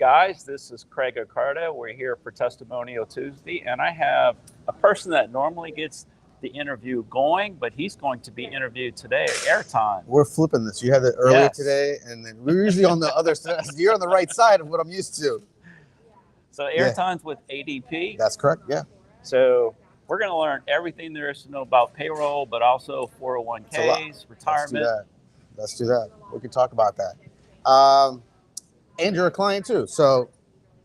guys? This is Craig Ocarda. We're here for Testimonial Tuesday, and I have a person that normally gets the interview going, but he's going to be interviewed today, Airtime. We're flipping this. You had it earlier today, and then we're usually on the other side. You're on the right side of what I'm used to. So Airtime's with ADP. That's correct, yeah. So we're going to learn everything there is to know about payroll, but also 401ks, retirement. Let's do that. We can talk about that. And you're a client too. So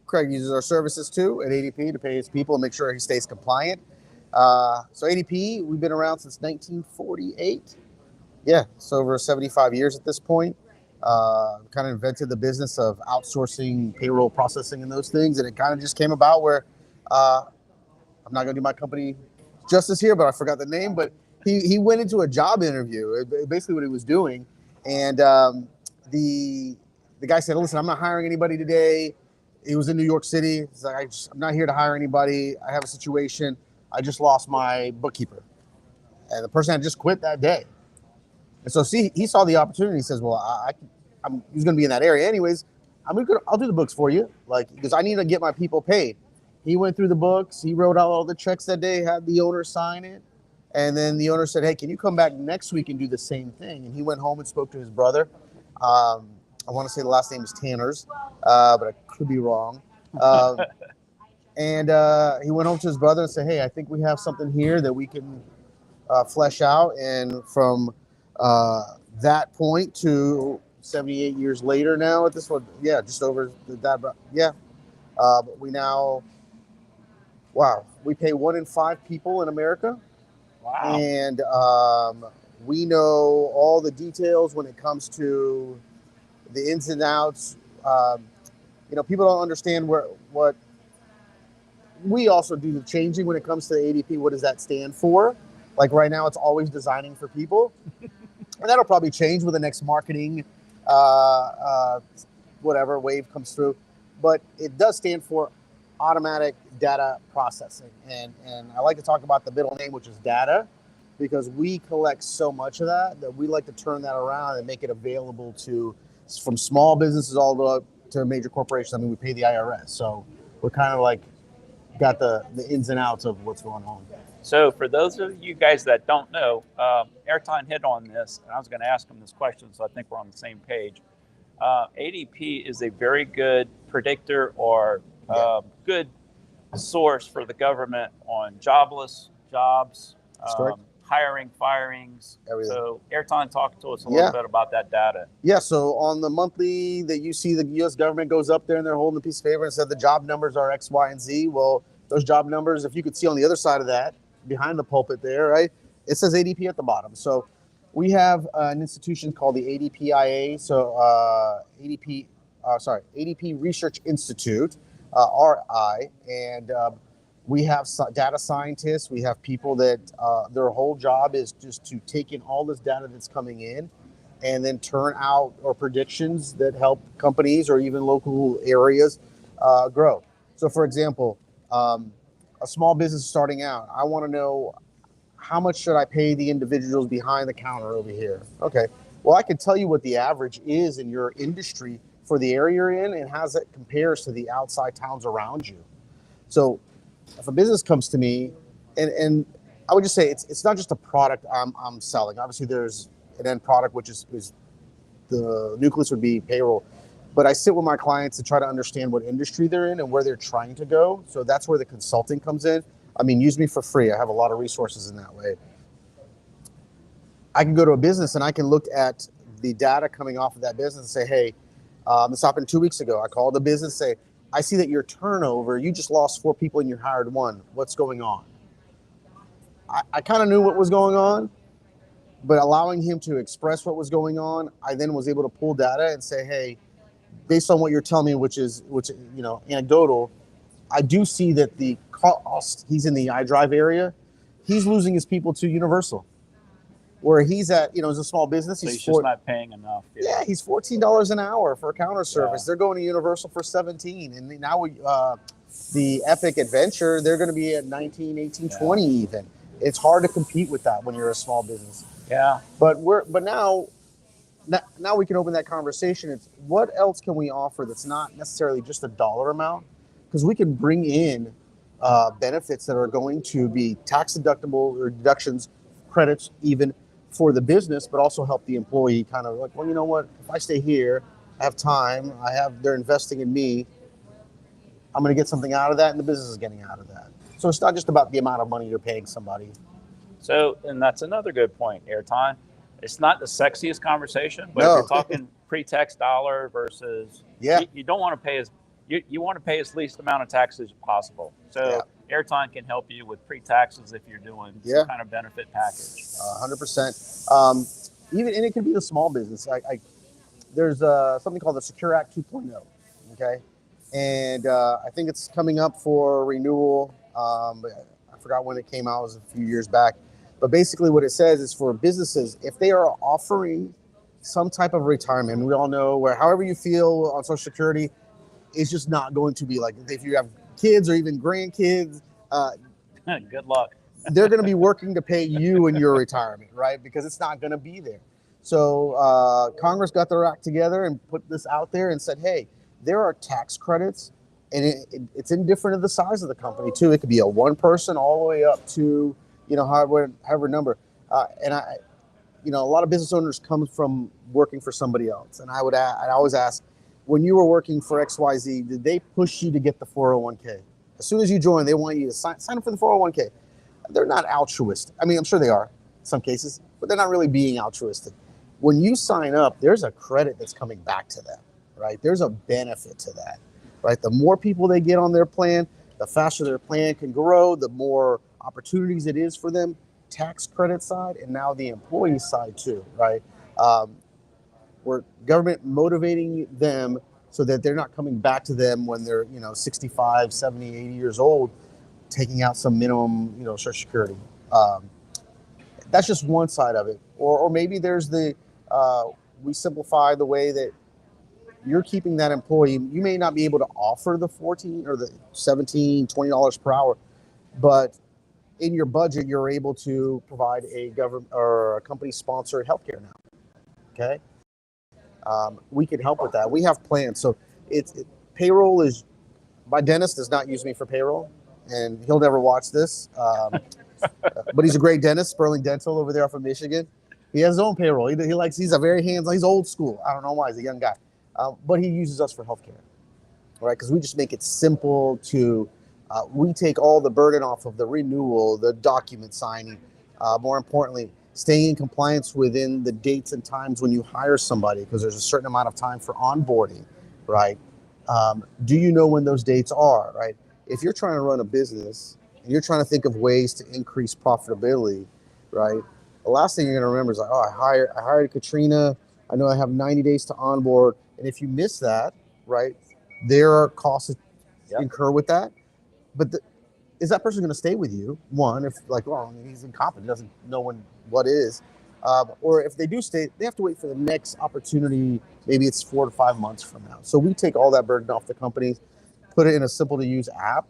Craig uses our services too at ADP to pay his people and make sure he stays compliant. So ADP, we've been around since 1948. Yeah, it's over 75 years at this point. Kind of invented the business of outsourcing payroll processing and those things. And it kind of just came about where I'm not going to do my company justice here, but I forgot the name. But he went into a job interview, basically what he was doing. And the guy said, listen, I'm not hiring anybody today. He was in New York City. He's like, I'm not here to hire anybody. I have a situation. I just lost my bookkeeper. And the person had just quit that day. And so he saw the opportunity. He says, well, he's going to be in that area anyways. I'll do the books for you, because I need to get my people paid. He went through the books. He wrote out all the checks that day, had the owner sign it. And then the owner said, hey, can you come back next week and do the same thing? And he went home and spoke to his brother. I want to say the last name is Tanners, but I could be wrong. And he went home to his brother and said, hey, I think we have something here that we can flesh out. And from that point to 78 years later now at this one, just over that. But we now, we pay 1 in 5 people in America. Wow. And we know all the details when it comes to the ins and outs. People don't understand what we also do the changing when it comes to the ADP. What does that stand for? Like right now, it's always designing for people. And that'll probably change with the next marketing, whatever wave comes through. But it does stand for automatic data processing. And I like to talk about the middle name, which is data, because we collect so much of that we like to turn that around and make it available from small businesses all the way up to major corporations. I mean, we pay the IRS. So we're kind of like got the ins and outs of what's going on. So for those of you guys that don't know, Airtime hit on this, and I was going to ask him this question, so I think we're on the same page. ADP is a very good predictor or good source for the government on jobless jobs, hiring, firings. Everything. So Airtime, talk to us a little bit about that data. Yeah, so on the monthly that you see, the U.S. government goes up there and they're holding a piece of paper and said the job numbers are X, Y, and Z. Well, those job numbers, if you could see on the other side of that, behind the pulpit there, right, it says ADP at the bottom. So we have an institution called the ADPIA, so ADP Research Institute, RI, and we have data scientists. We have people that their whole job is just to take in all this data that's coming in and then turn out or predictions that help companies or even local areas grow. So for example, a small business starting out, I want to know how much should I pay the individuals behind the counter over here? Okay, well, I can tell you what the average is in your industry for the area you're in and how that compares to the outside towns around you. So if a business comes to me, and I would just say it's not just a product I'm selling. Obviously, there's an end product, which is the nucleus would be payroll. But I sit with my clients to try to understand what industry they're in and where they're trying to go. So that's where the consulting comes in. I mean, use me for free. I have a lot of resources in that way. I can go to a business and I can look at the data coming off of that business and say, hey, this happened 2 weeks ago. I called the business, say, I see that your turnover, you just lost 4 people and you hired 1. What's going on? I kind of knew what was going on, but allowing him to express what was going on, I then was able to pull data and say, hey, based on what you're telling me, which anecdotal, I do see that the cost, he's in the iDrive area, he's losing his people to Universal. Where he's at, as a small business, so he's just not paying enough. Yeah, he's $14 an hour for a counter service. They're going to Universal for $17. And now the Epic Adventure, they're going to be at $19, $18, $20 even. It's hard to compete with that when you're a small business. Yeah. But now now we can open that conversation. It's what else can we offer that's not necessarily just a dollar amount, because we can bring in benefits that are going to be tax deductible or deductions, credits even for the business, but also help the employee kind of like, well, you know what, if I stay here, I have time, they're investing in me, I'm going to get something out of that, and the business is getting out of that. So it's not just about the amount of money you're paying somebody. So, and that's another good point, Airtime. It's not the sexiest conversation, but No. if you're talking pre-tax dollar versus, Yeah. you don't want to pay you want to pay as least amount of taxes as possible. So Airtime can help you with pre-taxes if you're doing some kind of benefit package. 100%. Even, and it can be the small business. There's something called the Secure Act 2.0. Okay. And I think it's coming up for renewal. I forgot when it came out. It was a few years back. But basically what it says is for businesses, if they are offering some type of retirement, we all know where however you feel on Social Security, it's just not going to be like, if you have kids or even grandkids, good luck. They're going to be working to pay you in your retirement, right? Because it's not going to be there. So Congress got their act together and put this out there and said, hey, there are tax credits, and it's indifferent of the size of the company too. It could be a one person all the way up to, however number. And a lot of business owners come from working for somebody else. And I'd always ask, when you were working for XYZ, did they push you to get the 401k? As soon as you join, they want you to sign up for the 401k. They're not altruistic. I mean, I'm sure they are in some cases, but they're not really being altruistic. When you sign up, there's a credit that's coming back to them, right? There's a benefit to that, right? The more people they get on their plan, the faster their plan can grow, the more opportunities it is for them, tax credit side, and now the employee side too, right? We're government motivating them so that they're not coming back to them when they're 65, 70, 80 years old, taking out some minimum Social Security. That's just one side of it. Or maybe there's we simplify the way that you're keeping that employee. You may not be able to offer the 14 or the 17, $20 per hour, but in your budget, you're able to provide a government or a company sponsored healthcare now. Okay. We can help with that. We have plans. So payroll is, my dentist does not use me for payroll, and he'll never watch this. But he's a great dentist, Sperling Dental over there off of Michigan. He has his own payroll. He's a very hands-on, he's old school. I don't know why, he's a young guy. But he uses us for healthcare, right? Because we just make it simple to, we take all the burden off of the renewal, the document signing, more importantly, staying in compliance within the dates and times when you hire somebody, because there's a certain amount of time for onboarding, right? Do you know when those dates are, right? If you're trying to run a business and you're trying to think of ways to increase profitability, right? The last thing you're going to remember is like, I hired Katrina. I know I have 90 days to onboard. And if you miss that, right, there are costs that incur with that. But is that person going to stay with you? One, if he's incompetent, doesn't know what is. Or if they do stay, they have to wait for the next opportunity. Maybe it's 4 to 5 months from now. So we take all that burden off the companies, put it in a simple to use app,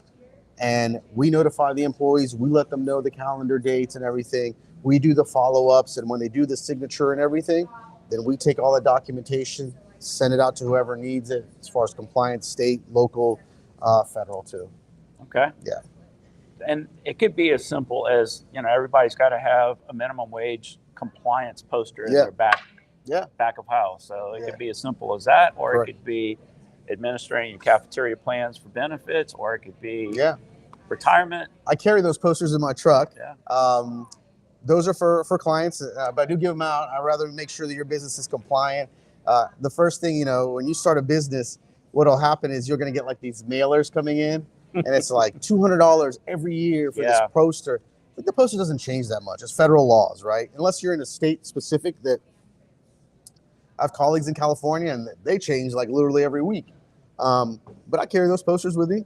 and we notify the employees. We let them know the calendar dates and everything. We do the follow-ups, and when they do the signature and everything, then we take all the documentation, send it out to whoever needs it, as far as compliance, state, local, federal too. Okay. Yeah. And it could be as simple as, everybody's got to have a minimum wage compliance poster in their back of house. So it could be as simple as that, or Correct. It could be administering your cafeteria plans for benefits, or it could be retirement. I carry those posters in my truck. Yeah. Those are for clients, but I do give them out. I'd rather make sure that your business is compliant. The first thing, when you start a business, what'll happen is you're going to get like these mailers coming in, and it's like $200 every year for this poster. But the poster doesn't change that much. It's federal laws, right? Unless you're in a state specific. That I have colleagues in California, and they change like literally every week. But I carry those posters with me.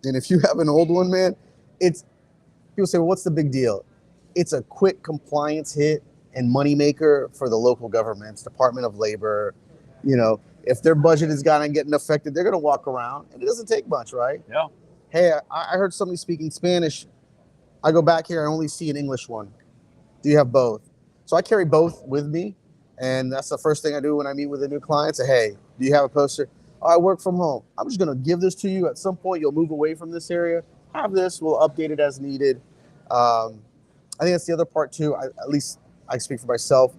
And if you have an old one, man, people say, well, what's the big deal? It's a quick compliance hit and moneymaker for the local governments, Department of Labor. If their budget is getting affected, they're going to walk around, and it doesn't take much, right? Yeah. Hey, I heard somebody speaking Spanish. I go back here, I only see an English one. Do you have both? So I carry both with me, And that's the first thing I do when I meet with a new client. Say, hey, do you have a poster? Oh, I work from home. I'm just going to give this to you. At some point, you'll move away from this area. Have this. We'll update it as needed. I think that's the other part too. At least I speak for myself.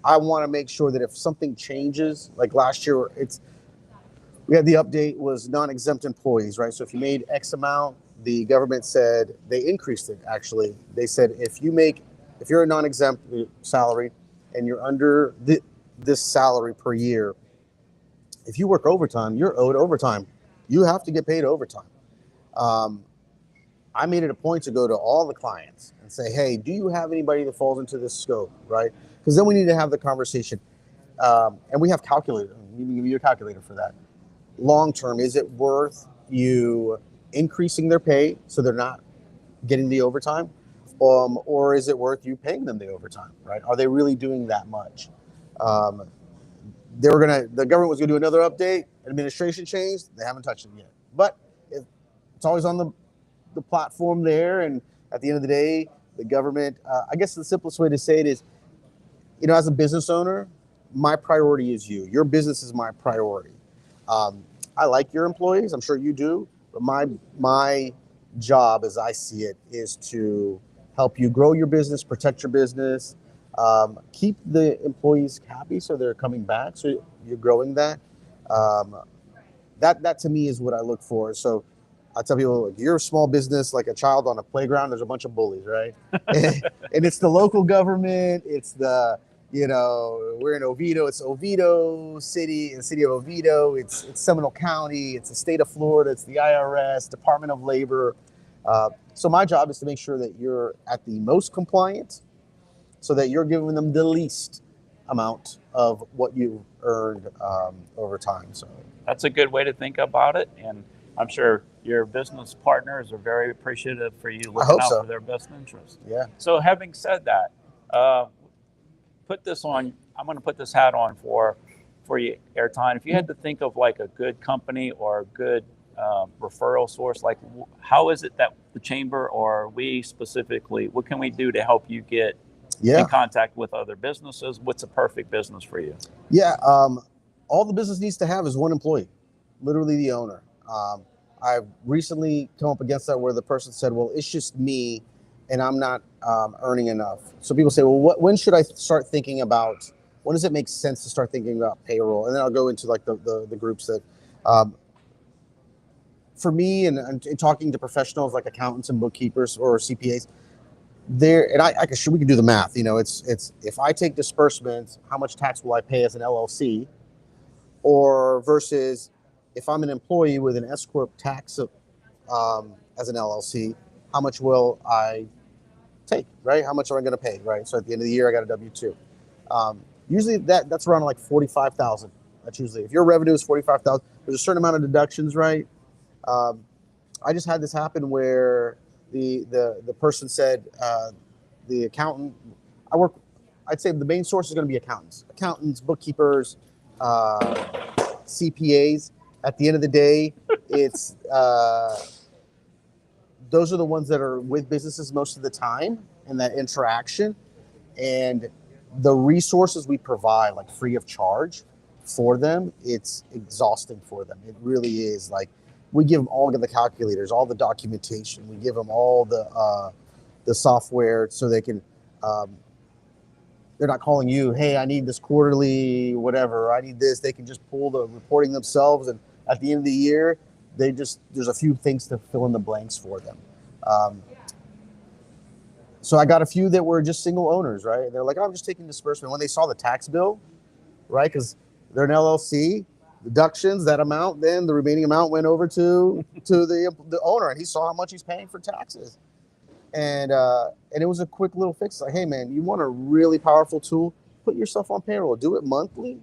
I want to make sure that if something changes, like last year, we had the update was non-exempt employees, right? So if you made X amount, the government said they increased it. Actually, they said if you're a non-exempt salary and you're under this salary per year, if you work overtime, you're owed overtime. You have to get paid overtime. I made it a point to go to all the clients and say, hey, do you have anybody that falls into this scope, right? Because then we need to have the conversation. And we have calculator. We can give you a calculator for that. Long term, is it worth you increasing their pay so they're not getting the overtime? Or is it worth you paying them the overtime, right? Are they really doing that much? The government was gonna do another update, administration changed, they haven't touched it yet. But it's always on the platform there, and at the end of the day, the government, I guess the simplest way to say it is, as a business owner, my priority is you. Your business is my priority. I like your employees, I'm sure you do, but my job, as I see it, is to help you grow your business, protect your business, keep the employees happy so they're coming back, so you're growing that. That to me is what I look for. So I tell people, if you're a small business, like a child on a playground, there's a bunch of bullies, right? And it's the local government, it's we're in Oviedo, it's Oviedo City, the city of Oviedo, it's Seminole County, it's the state of Florida, it's the IRS, Department of Labor. So my job is to make sure that you're at the most compliant so that you're giving them the least amount of what you've earned over time. So that's a good way to think about it. And I'm sure your business partners are very appreciative for you looking out for their best interest. Yeah. So having said that, I'm going to put this hat on for you, Airtime. If you had to think of like a good company or a good referral source, like how is it that the chamber or we specifically, what can we do to help you get in contact with other businesses? What's a perfect business for you? Yeah. All the business needs to have is one employee, literally the owner. I've recently come up against that where the person said, well, it's just me and I'm not earning enough. So people say, well, when should I start thinking about, when does it make sense to start thinking about payroll? And then I'll go into like the groups that, for me and talking to professionals like accountants and bookkeepers or CPAs, we can do the math. It's if I take disbursements, how much tax will I pay as an LLC, or versus if I'm an employee with an S corp tax as an LLC, how much will I take, right? How much am I going to pay, right? So at the end of the year, I got a W-2. Usually that's around like $45,000. That's usually, if your revenue is $45,000, there's a certain amount of deductions, right? I just had this happen where the person said, the accountant, I'd say the main source is going to be accountants, bookkeepers, CPAs. At the end of the day, it's those are the ones that are with businesses most of the time and that interaction, and the resources we provide like free of charge for them, it's exhausting for them. It really is. Like, we give them all the calculators, all the documentation, we give them all the software so they can they're not calling you, hey, I need this quarterly, whatever, I need this. They can just pull the reporting themselves, and at the end of the year, there's a few things to fill in the blanks for them. So I got a few that were just single owners, right? And they're like, oh, I'm just taking disbursement. When they saw the tax bill, right? Because they're an LLC, deductions, that amount, then the remaining amount went over to the owner, and he saw how much he's paying for taxes. And it was a quick little fix. Like, hey man, you want a really powerful tool? Put yourself on payroll, do it monthly.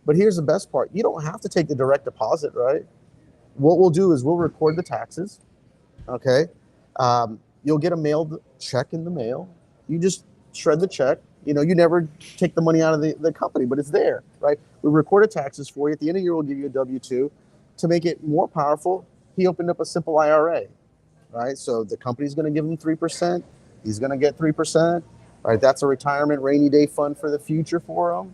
But here's the best part. You don't have to take the direct deposit, right? What we'll do is we'll record the taxes, okay? You'll get a mailed check in the mail. You just shred the check. You never take the money out of the company, but it's there, right? We recorded taxes for you. At the end of the year, we'll give you a W-2. To make it more powerful, he opened up a simple IRA, right? So the company's going to give him 3%. He's going to get 3%. right? That's a retirement rainy day fund for the future for him.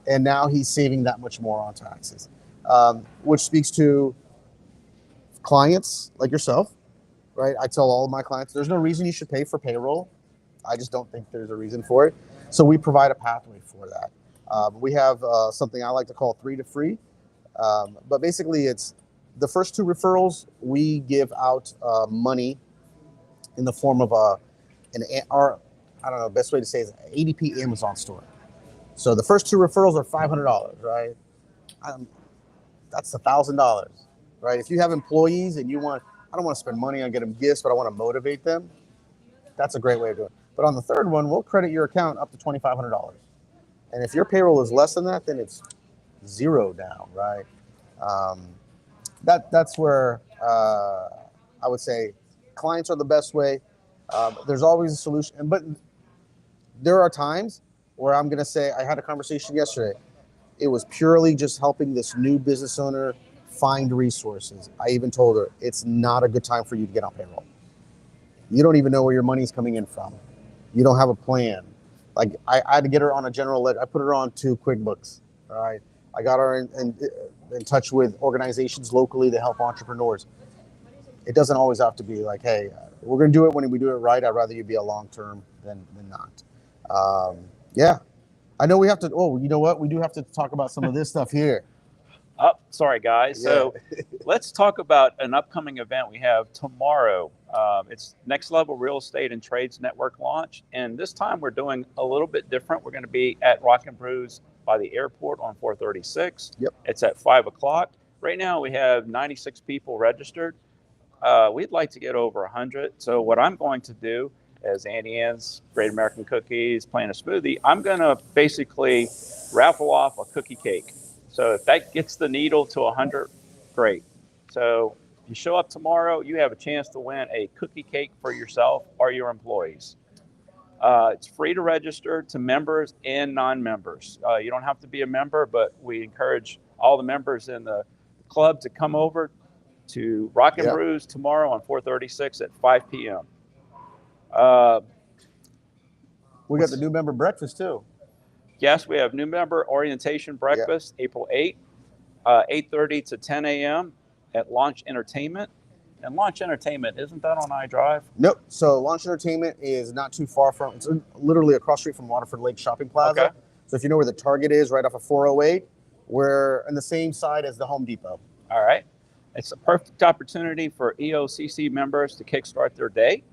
And now he's saving that much more on taxes, which speaks to clients like yourself, right? I tell all of my clients, there's no reason you should pay for payroll. I just don't think there's a reason for it. So we provide a pathway for that. We have something I like to call 3 to free. But basically, it's the first 2 referrals, we give out money in the form of our, I don't know, best way to say is ADP Amazon store. So the first 2 referrals are $500, right? That's $1,000, right? If you have employees and I don't want to spend money on getting gifts, but I want to motivate them, that's a great way of doing it. But on the third one, we'll credit your account up to $2,500. And if your payroll is less than that, then it's 0 down, right? That's where I would say clients are the best way. There's always a solution, but there are times where I'm going to say, I had a conversation yesterday. It was purely just helping this new business owner find resources. I even told her, it's not a good time for you to get on payroll. You don't even know where your money's coming in from. You don't have a plan. Like I had to get her on a general ledger. I put her on to QuickBooks. All right. I got her in touch with organizations locally to help entrepreneurs. It doesn't always have to be like, hey, we're going to do it when we do it right. I'd rather you be a long-term than not. Yeah. I know we have to, you know what? We do have to talk about some of this stuff here. Oh, sorry, guys. Yeah. So let's talk about an upcoming event we have tomorrow. It's Next Level Real Estate and Trades Network launch. And this time we're doing a little bit different. We're going to be at Rock and Brews by the airport on 436. Yep. It's at 5 o'clock. Right now we have 96 people registered. We'd like to get over 100. So what I'm going to do is Auntie Anne's Great American Cookies, playing a smoothie. I'm going to basically raffle off a cookie cake. So if that gets the needle to 100, great. So if you show up tomorrow, you have a chance to win a cookie cake for yourself or your employees. It's free to register to members and non-members. You don't have to be a member, but we encourage all the members in the club to come over to Rock and Brews tomorrow on 436 at 5 p.m. We got the new member breakfast too. Yes, we have new member orientation breakfast, April 8th, 8:30 to 10 a.m. at Launch Entertainment. And Launch Entertainment, isn't that on iDrive? Nope. So Launch Entertainment is not too far from, it's literally across the street from Waterford Lake Shopping Plaza. Okay. So if you know where the Target is, right off of 408, we're on the same side as the Home Depot. All right. It's a perfect opportunity for EOCC members to kickstart their day.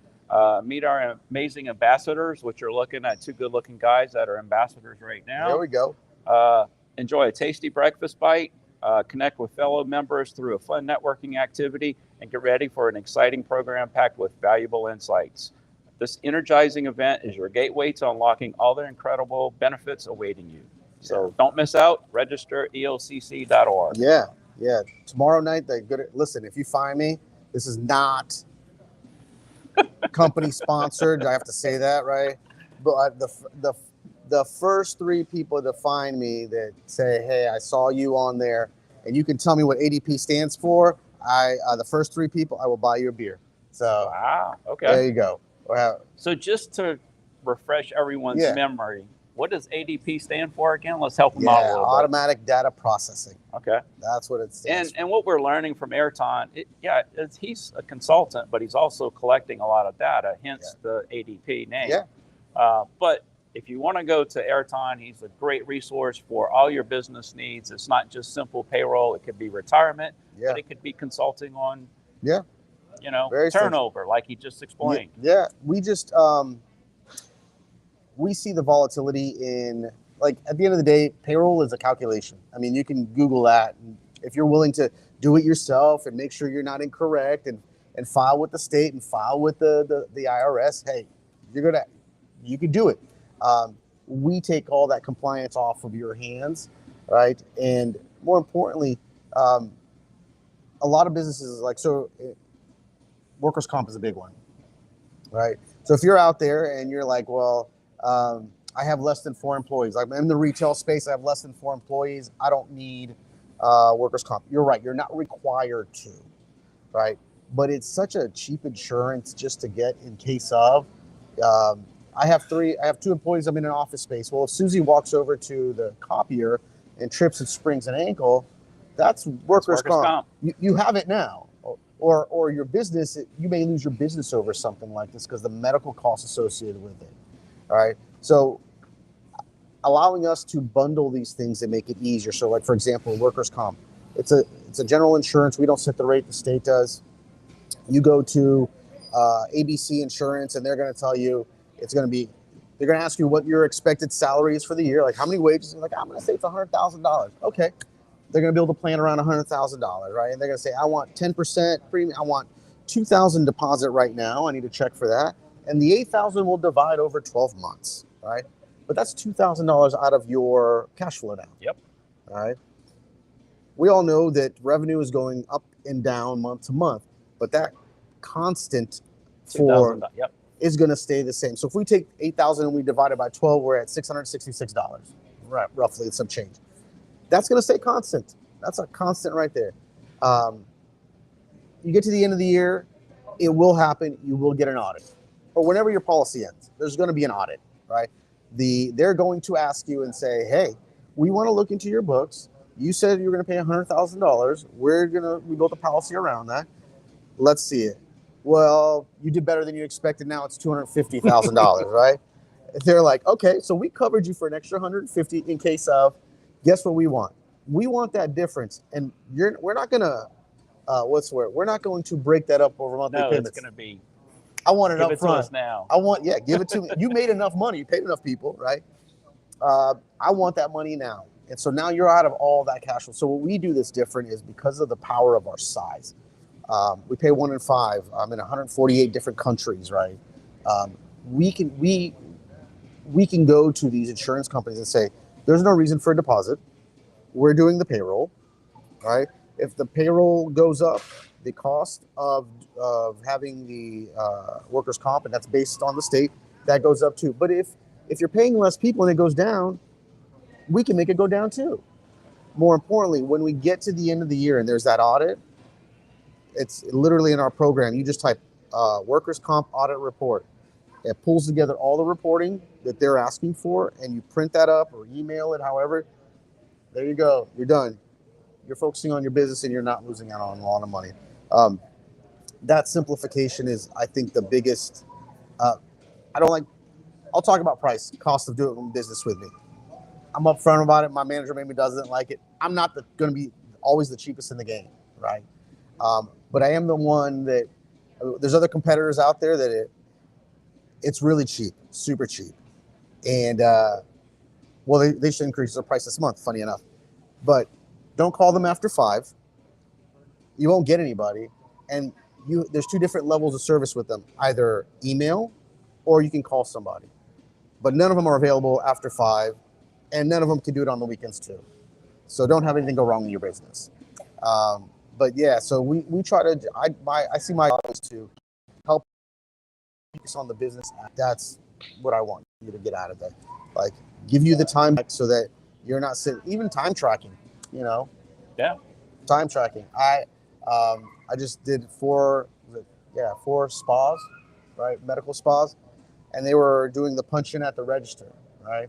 Meet our amazing ambassadors, which are looking at 2 good-looking guys that are ambassadors right now. There we go. Enjoy a tasty breakfast bite, connect with fellow members through a fun networking activity, and get ready for an exciting program packed with valuable insights. This energizing event is your gateway to unlocking all the incredible benefits awaiting you. So don't miss out. Register EOCC.org. Yeah. Tomorrow night, listen, if you find me, this is not company sponsored. I have to say that, right? But the first 3 people to find me that say, hey, I saw you on there, and you can tell me what ADP stands for, the first 3 people, I will buy you a beer. So wow, okay. There you go. So just to refresh everyone's memory, what does ADP stand for again? Let's help them out a little bit. Automatic data processing. Okay. That's what it stands for. And what we're learning from Airton, he's a consultant, but he's also collecting a lot of data, hence the ADP name. Yeah. But if you want to go to Airton, he's a great resource for all your business needs. It's not just simple payroll. It could be retirement, but it could be consulting on, turnover, like he just explained. Yeah. We just, we see the volatility in, like, at the end of the day, payroll is a calculation. I mean, you can Google that. And if you're willing to do it yourself and make sure you're not incorrect and file with the state and file with the IRS, hey, you can do it. We take all that compliance off of your hands, right? And more importantly, a lot of businesses workers' comp is a big one, right? So if you're out there and you're like, well, I have less than 4 employees. I'm in the retail space. I have less than 4 employees. I don't need workers' comp. You're right. You're not required to, right? But it's such a cheap insurance just to get in case of. I have two employees. I'm in an office space. Well, if Susie walks over to the copier and trips and springs an ankle, that's workers' comp. You have it now. Or your business, you may lose your business over something like this because the medical costs associated with it. All right. So allowing us to bundle these things and make it easier. So like, for example, workers' comp, it's a general insurance. We don't set the rate, the state does. You go to ABC Insurance and they're going to tell you they're going to ask you what your expected salary is for the year. Like how many wages? You're like, I'm going to say it's $100,000. Okay. They're going to be able to plan around $100,000, right? And they're going to say, I want 10% premium. I want $2,000 deposit right now. I need a check for that. And the $8,000 will divide over 12 months, right? But that's $2,000 out of your cash flow now. Yep. All right. We all know that revenue is going up and down month to month, but that constant is going to stay the same. So if we take 8,000 and we divide it by 12, we're at $666, right? Roughly, it's some change. That's going to stay constant. That's a constant right there. You get to the end of the year, it will happen. You will get an audit. Or whenever your policy ends, there's going to be an audit, right? They're going to ask you and say, hey, we want to look into your books. You said you're going to pay $100,000. We built a policy around that. Let's see it. Well, you did better than you expected. Now it's $250,000, right? They're like, okay, so we covered you for an extra $150 in case of. Guess what we want? We want that difference, and we're not gonna we're not going to break that up over monthly payments. It's gonna be. I want it up front. Give it to us now. Give it to me. You made enough money. You paid enough people, right? I want that money now, and so now you're out of all that cash flow. So what we do that's different is because of the power of our size. We pay 1 in 5. I'm in 148 different countries, right? We can go to these insurance companies and say, there's no reason for a deposit. We're doing the payroll, right? If the payroll goes up, the cost of having the workers' comp, and that's based on the state, that goes up too. But if you're paying less people and it goes down, we can make it go down too. More importantly, when we get to the end of the year and there's that audit, it's literally in our program. You just type workers' comp audit report. It pulls together all the reporting that they're asking for, and you print that up or email it, however. There you go. You're done. You're focusing on your business, and you're not losing out on a lot of money. That simplification is, I think, the biggest. I'll talk about price, cost of doing business with me. I'm upfront about it. My manager maybe doesn't like it. I'm not going to be always the cheapest in the game, right? But I am the one that there's other competitors out there that it's really cheap, super cheap. And, they should increase their price this month, funny enough. But don't call them after 5. You won't get anybody. And there's 2 different levels of service with them, either email or you can call somebody. But none of them are available after 5, and none of them can do it on the weekends too. So don't have anything go wrong in your business. But yeah, so we try to, I see my job is to help focus on the business. That's what I want you to get out of it. Like, give you the time so that you're not sitting, even time tracking, Yeah. Time tracking. I just did 4 spas, right? Medical spas. And they were doing the punch in at the register, right?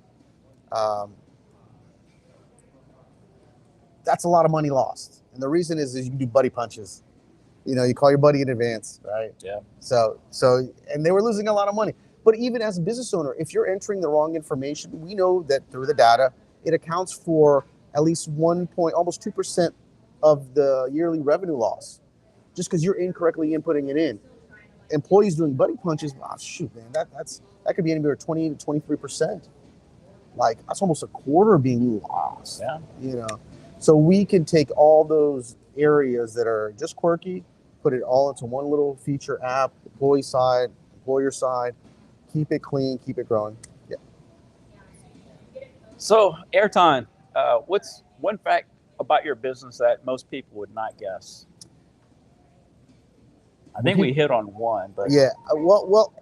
That's a lot of money lost. And the reason is you can do buddy punches. You call your buddy in advance, right? Yeah. So, and they were losing a lot of money. But even as a business owner, if you're entering the wrong information, we know that through the data, it accounts for at least almost 2% of the yearly revenue loss, just because you're incorrectly inputting it in. Employees doing buddy punches, shoot, man, that could be anywhere 20 to 23%. Like, that's almost a quarter being lost. Yeah. So we can take all those areas that are just quirky, put it all into one little feature app, employee side, employer side, keep it clean, keep it growing. Yeah. So, Airtime, what's one fact about your business that most people would not guess? I think we hit on one, but yeah. Well,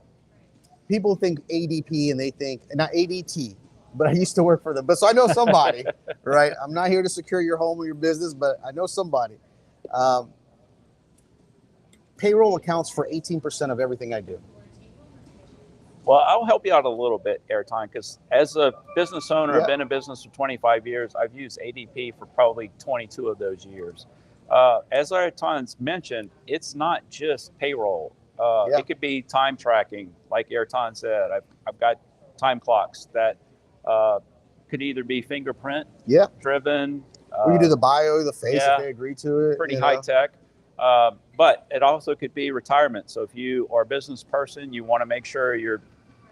people think ADP and they think not ADT, but I used to work for them. But so I know somebody, right? I'm not here to secure your home or your business, but I know somebody. Payroll accounts for 18% of everything I do. Well, I'll help you out a little bit, Airtime, because as a business owner, Yeah. I've been in business for 25 years. I've used ADP for probably 22 of those years. As Airtime's mentioned, it's not just payroll. Yeah. It could be time tracking, like Airtime said. I've got time clocks that could either be fingerprint Yeah. driven. We can do the bio, the face yeah, if they agree to it. Pretty you high know? tech. But it also could be retirement. So if you are a business person, you want to make sure you're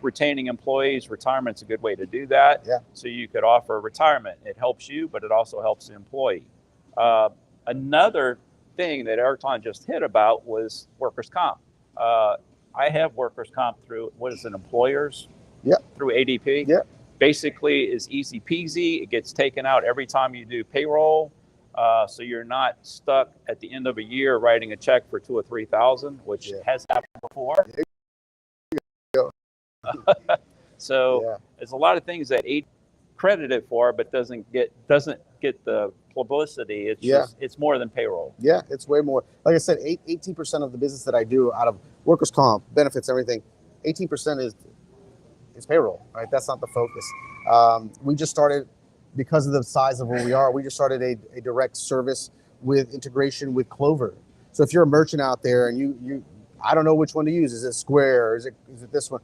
retaining employees. Retirement's a good way to do that. Yeah. So you could offer retirement. It helps you, but it also helps the employee. Another thing that Airtime just hit about was workers' comp. I have workers' comp through, what is it, employers? Yeah. Through ADP. Yeah. Basically, is easy peasy. It gets taken out every time you do payroll. So you're not stuck at the end of a year writing a check for $2,000 or $3,000, which has happened before. There you go. So Yeah. there's a lot of things that ADP credited for, but doesn't get the publicity. It's just, it's more than payroll. Yeah, it's way more. Like I said, 18% of the business that I do out of workers' comp, benefits, everything, 18% is payroll, right? That's not the focus. We just started, because of the size of where we are, we just started a direct service with integration with Clover. So if you're a merchant out there and you I don't know which one to use. Is it Square? Or is it this one?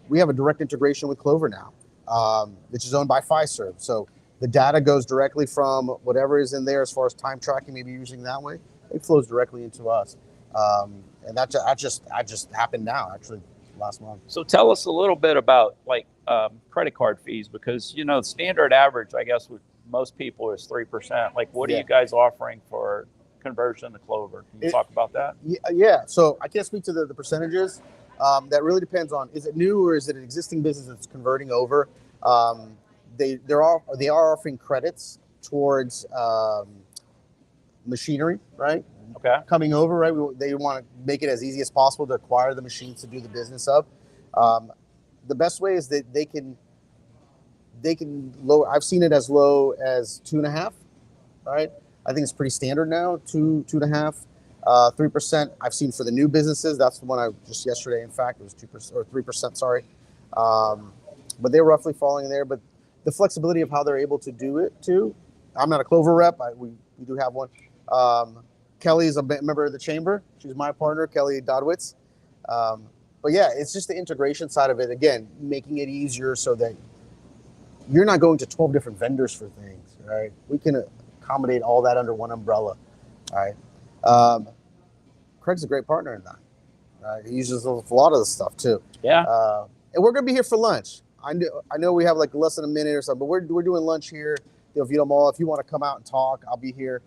We have a direct integration with Clover now, which is owned by Fiserv. So the data goes directly from whatever is in there as far as time tracking, maybe using that way. It flows directly into us. And that just happened now, actually, last month. So tell us a little bit about like credit card fees, because the standard average, I guess, with most people is 3%. Like, what are you guys offering for conversion to Clover? Can you talk about that? Yeah. So I can't speak to the percentages. That really depends on, is it new or is it an existing business that's converting over? They are offering credits towards machinery, right? Okay. Coming over, right? They want to make it as easy as possible to acquire the machines to do the business of. The best way is that they can lower. I've seen it as low as 2.5, right? I think it's pretty standard now, 2.5, 3%. I've seen for the new businesses. That's the one I just yesterday. In fact, it was 2% or 3%. Sorry, but they're roughly falling in there. But the flexibility of how they're able to do it too. I'm not a Clover rep. We do have one. Kelly is a member of the chamber. She's my partner, Kelly Dodwitz. But yeah, it's just the integration side of it. Again, making it easier so that you're not going to 12 different vendors for things, right? We can accommodate all that under one umbrella, all right? Craig's a great partner in that. He uses a lot of the stuff too. Yeah. And we're gonna be here for lunch. I know we have like less than a minute or something, but we're doing lunch here at the Oviedo Mall. If you want to come out and talk, I'll be here.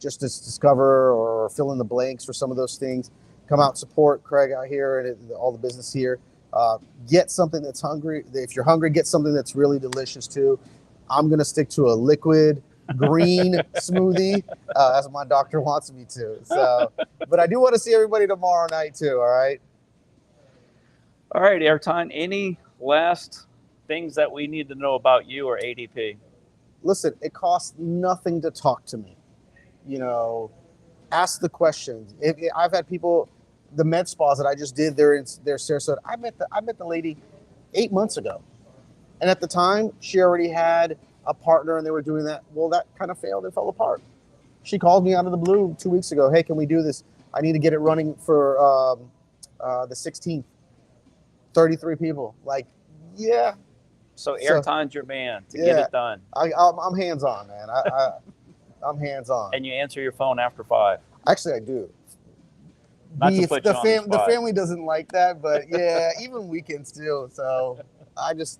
Just to discover or fill in the blanks for some of those things. Come out, support Craig out here and all the business here. Get something that's hungry. If you're hungry, get something that's really delicious too. I'm gonna stick to a liquid green smoothie, as my doctor wants me to. So, but I do want to see everybody tomorrow night too. All right. All right, Airtime. Any last things that we need to know about you or ADP? Listen, it costs nothing to talk to me. Ask the questions. I've had people, the med spas that I just did there in Sarasota. I met the lady 8 months ago, and at the time she already had a partner and they were doing that. Well, that kind of failed and fell apart. She called me out of the blue 2 weeks ago. Hey, can we do this? I need to get it running for the 16th. 33 people. Like, yeah. So Airtime's your man to get it done. I'm hands on, man. I'm hands on. And you answer your phone after 5. Actually, I do. Not to put you on the spot. The family doesn't like that, but yeah, even weekends too. So I don't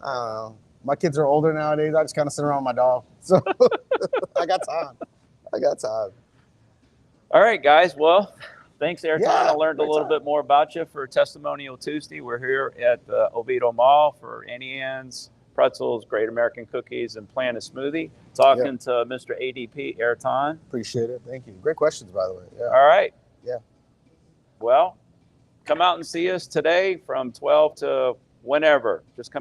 know. My kids are older nowadays. I just kind of sit around with my dog. So I got time. All right, guys. Well, thanks, Airtime. Yeah, I learned a little bit more about you for Testimonial Tuesday. We're here at the Oviedo Mall for Annie Ann's Pretzels, Great American Cookies, and Planet Smoothie. Talking to Mr. ADP Airtime. Appreciate it. Thank you. Great questions, by the way. Yeah. All right. Yeah. Well, come out and see us today from 12 to whenever. Just come